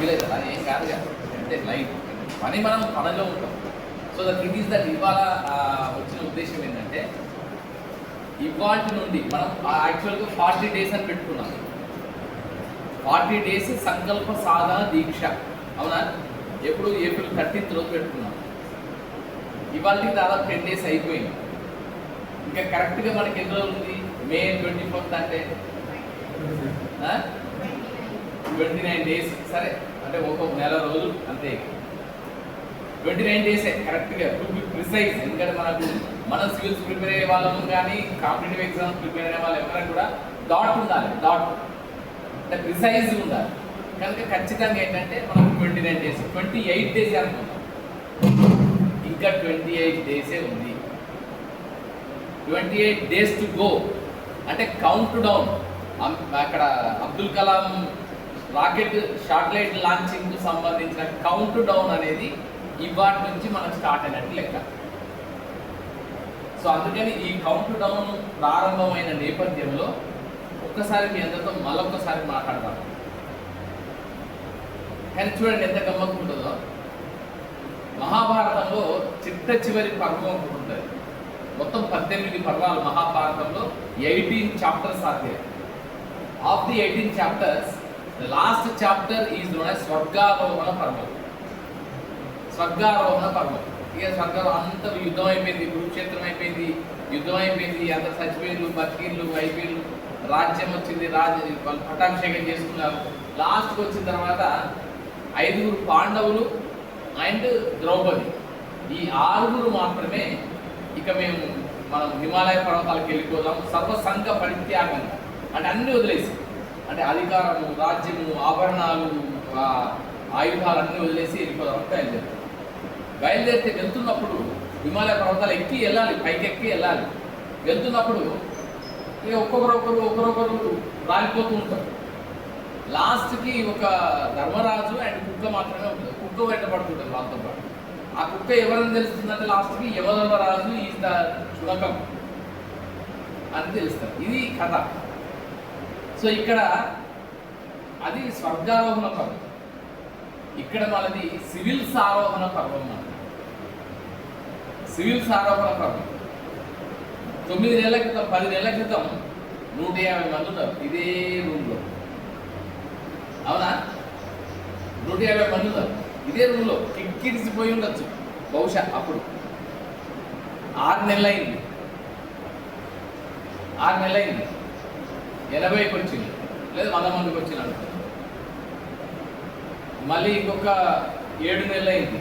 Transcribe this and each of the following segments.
Feel అవుతుంది, అది ఏం కాదు కదా, అంటే లైఫ్ పని మనం పనిలో ఉంటాం. So the thing is that ఇవాళ వచ్చిన ఉద్దేశం ఏంటంటే ఇవాటి నుండి మనం యాక్చువల్గా 40 days అని పెట్టుకున్నాం. 40 days సంకల్ప సాధన దీక్ష, అవునా? ఎప్పుడు April 13th రోజు పెట్టుకున్నాం. ఇవాళకి దాదాపు 10 days అయిపోయింది. ఇంకా కరెక్ట్గా మనకి ఎన్ని రోజులు ఉంది? May 24th అంటే 29 days. సరే, అంటే ఒక నెల రోజులు అంతే. 29 days కరెక్ట్గా, టు బి ప్రిసైజ్. ఎందుకంటే మన సివిల్స్ ప్రిపేర్ అయ్యే వాళ్ళము కానీ కాంపిటేటివ్ ఎగ్జామ్స్ ప్రిపేర్ అయ్యే వాళ్ళు ఎవరైనా కూడా డాట్ ఉండాలి, డాట్ అంటే ప్రిసైజ్ ఉండాలి. కనుక ఖచ్చితంగా ఏంటంటే మనం 29 days, 28 days అనుకుంటాం. ఇంకా 28 days ఉంది. 28 days టు గో. అంటే కౌంట్ డౌన్. అక్కడ అబ్దుల్ కలాం రాకెట్ శాటిలైట్ లాంచింగ్కు సంబంధించిన కౌంట్ డౌన్ అనేది ఇవాటి నుంచి మనకు స్టార్ట్ అయినట్టు లెక్క. సో అందుకని ఈ కౌంట్ డౌన్ ప్రారంభమైన నేపథ్యంలో ఒక్కసారి మీ అందరితో మళ్ళొక్కసారి మాట్లాడదాం. కానీ చూడండి ఎంత గమ్మత్తు ఉంటుందో. మహాభారతంలో చిట్ట చివరి పర్వం ఒకటి ఉంటుంది. మొత్తం 18 పర్వాలు మహాభారతంలో. 18 chapters are there. Of the 18 chapters, the last chapter is known as స్వర్గారోహణ పర్వం. స్వర్గారోహణ పర్వం. ఇక స్వర్గాలు అంత యుద్ధం అయిపోయింది, కురుక్షేత్రం అయిపోయింది, యుద్ధం అయిపోయింది, అంత చచ్చిపోయిన్లు, బతికిన్లు, అయిపోయిన్లు, రాజ్యం వచ్చింది, వాళ్ళు పట్టాభిషేకం చేసుకున్నారు. లాస్ట్కి వచ్చిన తర్వాత 5 పాండవులు అండ్ ద్రౌపది, ఈ 6 మాత్రమే ఇక మనం హిమాలయ పర్వతాలకు వెళ్ళిపోదాం సర్వసంగ పరిత్యాగంగా, అంటే అన్నీ వదిలేసి, అంటే అధికారము, రాజ్యము, ఆభరణాలు, ఆయుధాలు అన్నీ వదిలేసి వెళ్ళిపోదాం అంటే బయలుదేరితే వెళ్తున్నప్పుడు హిమాలయ పర్వతాలు ఎక్కి వెళ్ళాలి, పైకి ఎక్కి వెళ్ళాలి. వెళ్తున్నప్పుడు ఇక ఒకరొకరు రాలిపోతూ ఉంటారు. లాస్ట్కి ఒక ధర్మరాజు అండ్ కుక్క మాత్రమే ఉంటుంది. కుక్క వెంటబడుతుంటుంది వాళ్ళతో పాటు. ఆ కుక్క ఎవరని తెలుస్తుందంటే లాస్ట్కి యమధర్మరాజు ఈజ్ ద శునకం అని తెలుస్తారు. ఇది కథ. సో ఇక్కడ అది స్వర్గారోహణ పర్వం, ఇక్కడ మనది సివిల్స్ ఆరోహణ పర్వం. సివిల్స్ ఆరోహణ పర్వం 9 నెలల క్రితం, 10 నెలల క్రితం 150 మంది ఉన్నారు ఇదే రూమ్లో, అవునా? 150 మంది ఉన్నారు ఇదే రూమ్లో. కిక్కిరిసిపోయి ఉండొచ్చు బహుశా. అప్పుడు 6 నెలలైంది, 80కి వచ్చింది, లేదా 100 మందికి వచ్చింది అనుకో. మళ్ళీ ఇంకొక 7 నెలలైంది.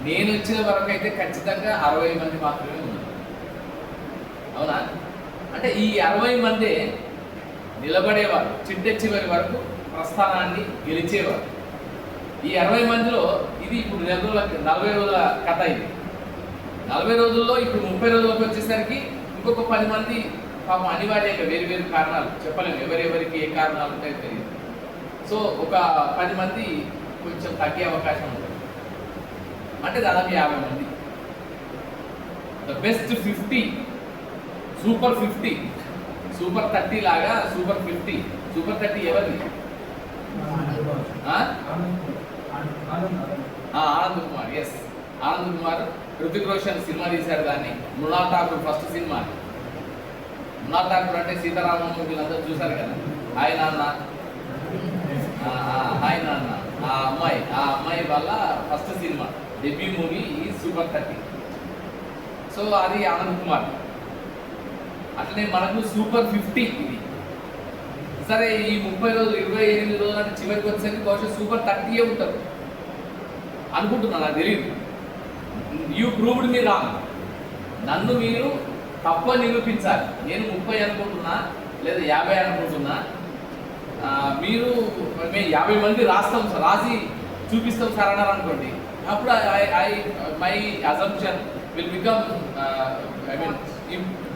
నేను వచ్చిన వరకు అయితే ఖచ్చితంగా 60 మంది మాత్రమే ఉన్నారు, అవునా? అంటే ఈ 60 మందే నిలబడేవారు, చిట్ట చివరి వరకు ప్రస్థానాన్ని గెలిచేవారు. ఈ 60 మందిలో ఇది ఇప్పుడు 40 రోజుల కథ. ఇది 40 రోజుల్లో ఇప్పుడు 30 రోజులకు వచ్చేసరికి ఇంకొక 10 మంది పాపం అనివార్యంగా వేరు కారణాలు, చెప్పలేము ఎవరెవరికి ఏ కారణాలు ఉంటాయో తెలియదు. సో ఒక 10 మంది కొంచెం తగ్గే అవకాశం ఉంటుంది. అంటే దాదాపు 50 మంది. ద బెస్ట్ 50, సూపర్ 50, సూపర్ 30 లాగా సూపర్ 50. సూపర్ 30 ఎవరిది? ఆనంద్ కుమార్. ఎస్, ఆనంద్ కుమార్. హృతిక్ రోషన్ సినిమా తీశారు దాన్ని. Mrunal Thakur first cinema. మృణాల్ ఠాకూర్ అంటే సీతారామన్ వీళ్ళందరూ చూశారు కదా. హాయ్ నాన్న, హాయ్ నాన్న. ఆ అమ్మాయి వల్ల ఫస్ట్ సినిమా డెబ్యూ మూవీ ఈ సూపర్ 30. సో అది ఆనంద్ కుమార్. అట్లనే మనకు సూపర్ 50 ఇది. సరే, ఈ 30 రోజులు 28 రోజులు అంటే చివరికి వచ్చేసరికి బహుశా సూపర్ 30 ఉంటారు అనుకుంటున్నాను, నాకు తెలియదు. You proved me wrong. నన్ను మీరు తప్ప నిరూపించాలి. నేను 30 అనుకుంటున్నా, లేదా 50 అనుకుంటున్నా. మీరు మేము 50 మంది రాసి చూపిస్తాం సార్ అన్నారు అనుకోండి, అప్పుడు my assumption will become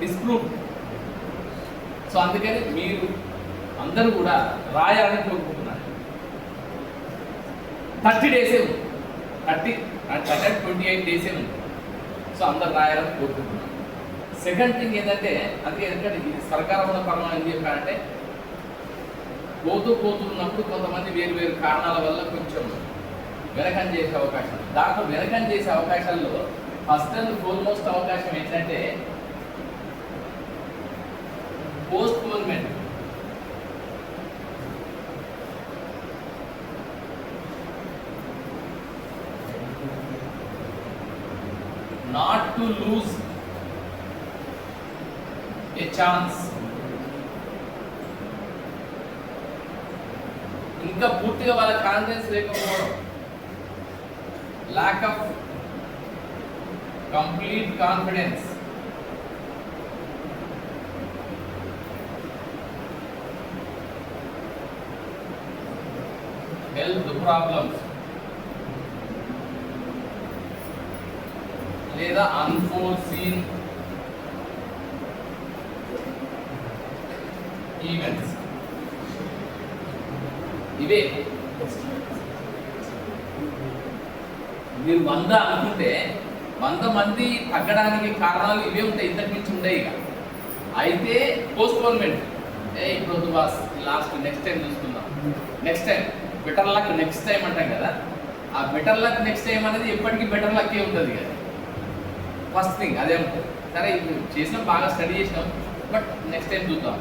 disprove. So అందుకని మీరు అందరూ కూడా రాయాలని కోరుకుంటున్నారు. 30 days ఉంది, 28 days ఉంది. సో అందరు రాయాలని కోరుకుంటున్నాను. సెకండ్ థింగ్ ఏంటంటే, అందుకే ఎందుకంటే ఇది సర్కారంలో పర్వం ఏం చెప్పారంటే పోతున్నప్పుడు కొంతమంది వేరు వేరు కారణాల వల్ల కొంచెం వెనకం చేసే అవకాశం. దాంట్లో వెనకం చేసే అవకాశాల్లో ఫస్ట్ అండ్ ఫోర్మోస్ట్ అవకాశం ఏంటంటే postponement. not to lose a chance. ఇంకా పూర్తిగా వాళ్ళ కాన్ఫిడెన్స్ లేకపోవడం, lack of complete confidence. health problems లేదా అన్ఫోర్సీన్ ఈవెంట్స్. ఇవే మీరు 100 అనుకుంటే 100 మంది తగ్గడానికి కారణాలు ఇవే ఉంటాయి, ఇంతకు మించి ఉంటాయి. ఇక అయితే పోస్ట్పోన్మెంట్, ఇప్పుడు బాస్ లాస్ట్ నెక్స్ట్ టైం చూసుకుందాం, next time better luck next time అంటాం కదా. ఆ బెటర్ లక్ నెక్స్ట్ టైం అనేది ఎప్పటికీ బెటర్ లక్కే ఉంటుంది కదా. ఫస్ట్ థింగ్ అదే ఉంటుంది. సరే ఇప్పుడు చేసినాం, బాగా స్టడీ చేసినాం, బట్ నెక్స్ట్ టైం చూద్దాం.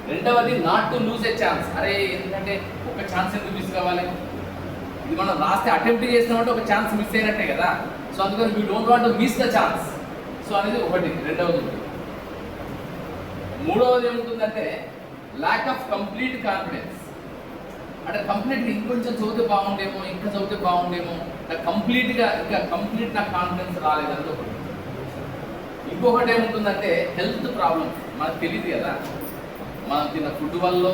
రెండవది not to lose A chance. అరే ఎందుకంటే ఒక ఛాన్స్ ఎందుకు మిస్ కావాలి, ఇది మనం రాస్తే అటెంప్ట్ చేసినామంటే ఒక ఛాన్స్ మిస్ అయినట్టే కదా. సో అందుకని we don't want to miss the chance. So అనేది ఒకటి, రెండవది ఉంటుంది. మూడవది ఏముంటుందంటే ల్యాక్ ఆఫ్ కంప్లీట్ కాన్ఫిడెన్స్. అంటే కంప్లీట్గా ఇంకొంచెం చదివితే బాగుండేమో, ఇంకా చదివితే బాగుండేమో, నాకు కంప్లీట్గా నాకు కాన్ఫిడెన్స్ రాలేదంటే ఒకటి. ఇంకొకటి ఏముంటుందంటే హెల్త్ ప్రాబ్లమ్స్. మనకు తెలియదు కదా, మనం తిన్న ఫుడ్ వల్ల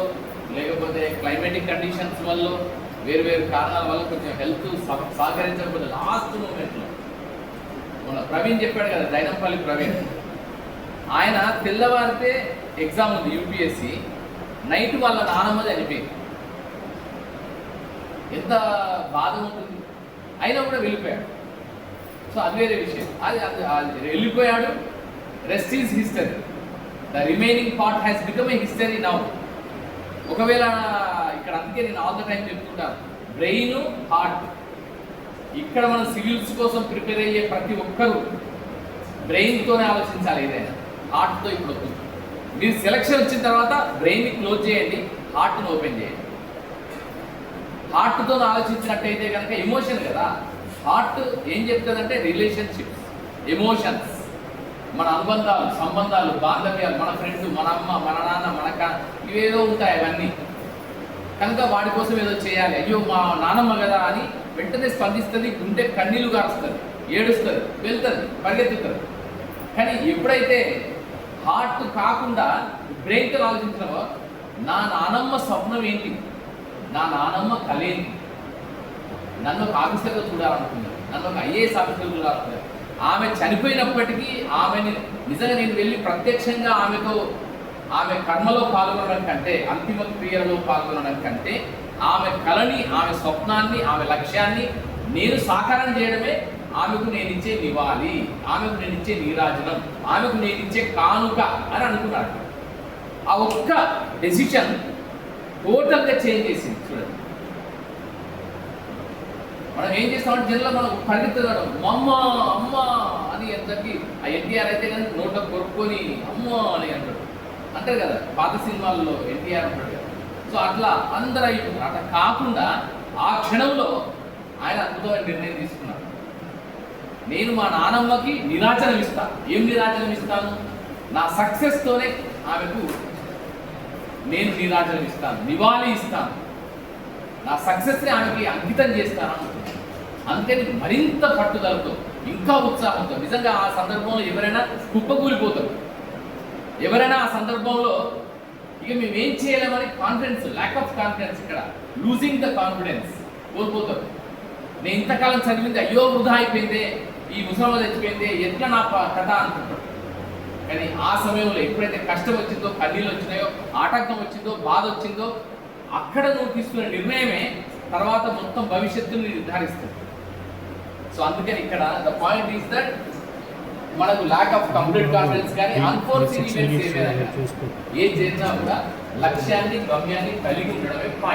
లేకపోతే క్లైమేటిక్ కండిషన్స్ వల్ల వేరు వేరు కారణాల వల్ల కొంచెం హెల్త్ సహకరించకపోతే లాస్ట్ మూమెంట్లో మన ప్రవీణ్ చెప్పాడు కదా, దైనంపల్లి ప్రవీణ్, ఆయన తెల్లవారితే ఎగ్జామ్ ఉంది యూపీఎస్సి, నైట్ వాళ్ళ నానమ్మ చనిపోయింది. ఎంత బాధ ఉంటుంది, అయినా కూడా వెళ్ళిపోయాడు. సో అది వేరే విషయం. అది వెళ్ళిపోయాడు, rest is history, the remaining part has become a history now. ఒకవేళ ఇక్కడ అందుకే నేను ఆల్ ద టైం చెప్తుంటాను, బ్రెయిన్ హార్ట్. ఇక్కడ మనం సివిల్స్ కోసం ప్రిపేర్ అయ్యే ప్రతి ఒక్కరూ బ్రెయిన్తోనే ఆలోచించాలి, ఏదైనా హార్ట్తో ఇప్పుడు వస్తుంది. మీరు సెలక్షన్ వచ్చిన తర్వాత బ్రెయిన్ని క్లోజ్ చేయండి, హార్ట్ని ఓపెన్ చేయండి. హార్ట్తో ఆలోచించినట్టయితే కనుక ఎమోషన్ కదా, హార్ట్ ఏం చెప్తుందంటే రిలేషన్షిప్స్, ఎమోషన్స్, మన అనుబంధాలు, సంబంధాలు, బాంధవ్యాలు, మన ఫ్రెండ్, మన అమ్మ, మన నాన్న, మన ఇవేదో ఉంటాయి అవన్నీ. కనుక వాడి కోసం ఏదో చేయాలి, అయ్యో మా నానమ్మ కదా అని వెంటనే స్పందిస్తుంది, గుండె కన్నీళ్లు కారుస్తుంది, ఏడుస్తుంది, వెళ్తుంది, పరిగెత్తుతుంది. కానీ ఎప్పుడైతే హార్ట్ కాకుండా బ్రెయిన్తో ఆలోచించినావో, నా నానమ్మ స్వప్నం ఏంటి, నా నానమ్మ కళ ఏంటి, నన్ను ఒక ఆఫీసర్గా చూడాలనుకుంది, నన్ను ఒక ఐఏఎస్ ఆఫీసర్ చూడాలనుకుంది. ఆమె చనిపోయినప్పటికీ ఆమెని నిజంగా నేను వెళ్ళి ప్రత్యక్షంగా ఆమె కర్మలో పాల్గొనడం కంటే, అంతిమ క్రియలలో పాల్గొనడం కంటే, ఆమె కళని, ఆమె స్వప్నాన్ని, ఆమె లక్ష్యాన్ని నేను సాకారం చేయడమే ఆమెకు నేను ఇచ్చే నివాళి, ఆమెకు నేను ఇచ్చే నీరాజనం, ఆమెకు నేను ఇచ్చే కానుక అని అనుకున్నాడు. ఆ ఒక్క డెసిషన్ టోటల్గా చేంజ్ చేసింది. చూడండి, మనం ఏం చేస్తామంటే జనరల్ మనం పరిగెత్తుతాడు, అమ్మ అమ్మ అని అందరికి. ఆ ఎన్టీఆర్ అయితే కానీ నోట కొరుక్కొని అమ్మ అని అంటారు కదా, పాత సినిమాల్లో ఎన్టీఆర్ అంటాడు కదా. సో అట్లా అందరూ అయిపోతారు. అట్లా కాకుండా ఆ క్షణంలో ఆయన అద్భుతమైన నిర్ణయం తీసుకున్నాడు. నేను మా నానమ్మకి నిరాచనం ఇస్తాను. ఏం నిరాచనం ఇస్తాను? నా సక్సెస్తోనే ఆమెకు నేను నిరాచనం ఇస్తాను, నివాళి ఇస్తాను, నా సక్సెస్ని ఆమెకి అంకితం చేస్తాను అనుకుంటున్నాను. అందుకని మరింత పట్టుదలతో, ఇంకా ఉత్సాహంతో, నిజంగా ఆ సందర్భంలో ఎవరైనా కుప్పకూలిపోతారు. ఎవరైనా ఆ సందర్భంలో ఇక మేమేం చేయలేమని కాన్ఫిడెన్స్, ల్యాక్ ఆఫ్ కాన్ఫిడెన్స్, ఇక్కడ లూజింగ్ ద కాన్ఫిడెన్స్ కోల్పోతారు. నేను ఇంతకాలం చదివింది అయ్యో వృధా అయిపోయిందే, ఈ ముసలమ్మ తెచ్చిపోయిందే, ఎట్లా నా కథ అనుకుంటాడు. కానీ ఆ సమయంలో ఎప్పుడైతే కష్టం వచ్చిందో, కన్నీళ్ళు వచ్చినాయో, ఆటంకం వచ్చిందో, బాధ వచ్చిందో, అక్కడ నువ్వు తీసుకునే నిర్ణయమే తర్వాత మొత్తం భవిష్యత్తుని నిర్ధారిస్తుంది. సో అందుకని ఇక్కడ ద పాయింట్ ఈస్ దట్ మనకు ల్యాక్ ఆఫ్ కంప్లీట్ కాన్ఫిడెన్స్ కానీ అన్ఫోర్సీన్ ఈవెంట్స్ ఏమైనా ఏ జరిగినా కూడా లక్ష్యాన్ని గమ్యాన్ని కలిగి ఉండడమే